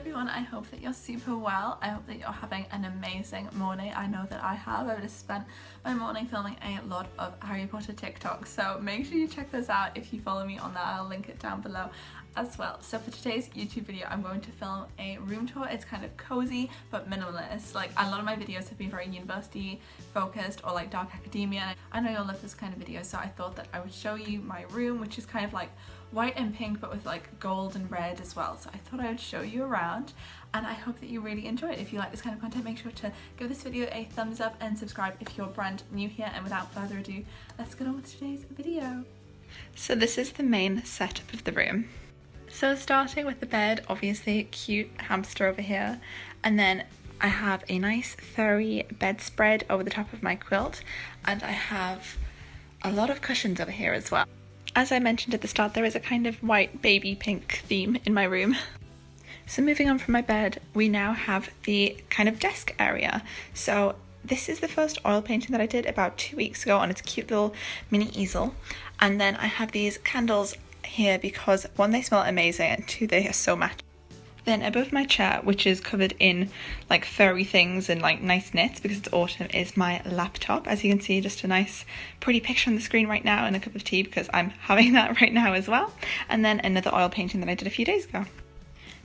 everyone, I hope that you're super well. I hope that you're having an amazing morning. I know that I have. I've just spent my morning filming a lot of Harry Potter TikToks, so make sure you check those out if you follow me on that. I'll link it down below as well. So for today's YouTube video, I'm going to film a room tour. It's kind of cozy but minimalist. Like, a lot of my videos have been very university focused or like dark academia. I know you'll love this kind of video, so I thought that I would show you my room, which is kind of like white and pink but with like gold and red as well. So I thought I would show you around, and I hope that you really enjoy it. If you like this kind of content, make sure to give this video a thumbs up and subscribe if you're brand new here. And without further ado, let's get on with today's video. So this is the main setup of the room. So starting with the bed, obviously cute hamster over here, and then I have a nice furry bedspread over the top of my quilt, and I have a lot of cushions over here as well. As I mentioned at the start, there is a kind of white baby pink theme in my room. So moving on from my bed, we now have the kind of desk area. So this is the first oil painting that I did about 2 weeks ago on its cute little mini easel. And then I have these candles here because one, they smell amazing, and two, they are so matching. Then above my chair, which is covered in like furry things and like nice knits because it's autumn, is my laptop. As you can see, just a nice pretty picture on the screen right now, and a cup of tea because I'm having that right now as well. And then another oil painting that I did a few days ago.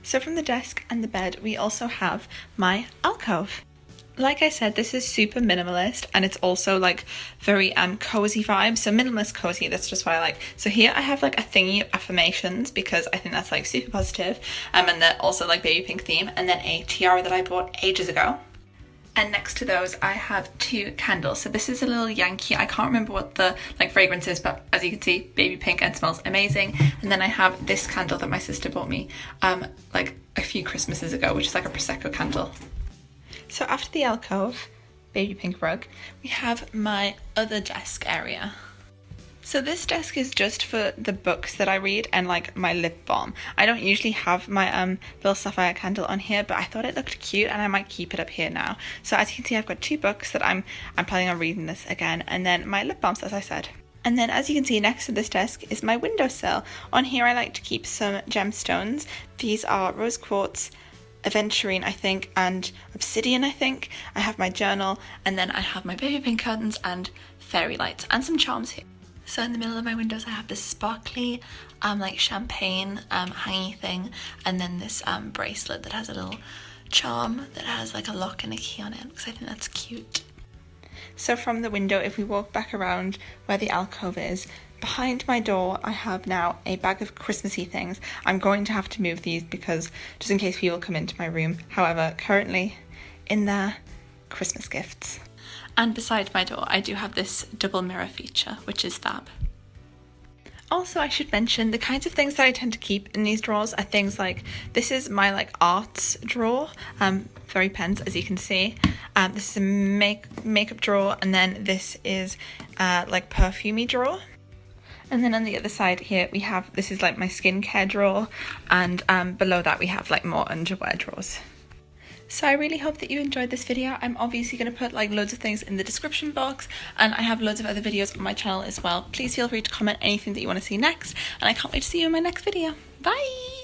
So from the desk and the bed, we also have my alcove. Like I said, this is super minimalist, and it's also like very cozy vibes. So minimalist cozy, that's just what I like. So here I have like a thingy of affirmations because I think that's like super positive. And they're also like baby pink theme, and then a tiara that I bought ages ago. And next to those, I have two candles. So this is a little Yankee. I can't remember what the like fragrance is, but as you can see, baby pink and smells amazing. And then I have this candle that my sister bought me like a few Christmases ago, which is like a Prosecco candle. So after the alcove, baby pink rug, we have my other desk area. So this desk is just for the books that I read and like my lip balm. I don't usually have my little sapphire candle on here, but I thought it looked cute and I might keep it up here now. So as you can see, I've got two books that I'm planning on reading this again, and then my lip balms, as I said. And then as you can see, next to this desk is my windowsill. On here I like to keep some gemstones. These are rose quartz, aventurine I think, and obsidian I think. I have my journal, and then I have my baby pink curtains and fairy lights and some charms here. So in the middle of my windows I have this sparkly like champagne hangy thing, and then this bracelet that has a little charm that has like a lock and a key on it because I think that's cute. So from the window, if we walk back around where the alcove is, behind my door I have now a bag of Christmassy things. I'm going to have to move these because just in case people come into my room. However, currently in there, Christmas gifts. And beside my door I do have this double mirror feature, which is fab. Also, I should mention the kinds of things that I tend to keep in these drawers are things like, this is my like arts drawer, furry pens as you can see. This is a makeup drawer, and then this is like perfumey drawer. And then on the other side here we have, this is like my skincare drawer, and below that we have like more underwear drawers. So I really hope that you enjoyed this video. I'm obviously going to put like loads of things in the description box, and I have loads of other videos on my channel as well. Please feel free to comment anything that you want to see next, and I can't wait to see you in my next video. Bye!